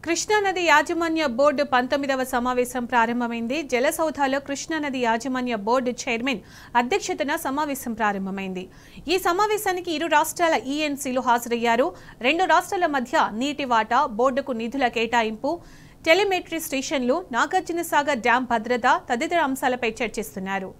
కృష్ణానది యాజమాన్య బోర్డు 19వ సమావేశం ప్రారంభమైంది. జలసౌధాలో కృష్ణానది యాజమాన్య బోర్డు చైర్మన్ అధ్యక్షతన సమావేశం ప్రారంభమైంది. ఈ సమావేశానికి ఇరు రాష్ట్రాల ఈఎన్సీలు హాజరయ్యారు. రెండు రాష్ట్రాల మధ్య నీటి వాటా, బోర్డుకు నిధుల కేటాయింపు, టెలిమెట్రీ స్టేషన్లు, నాగార్జునసాగర్ డ్యాం భద్రత తదితర అంశాలపై చర్చిస్తున్నారు.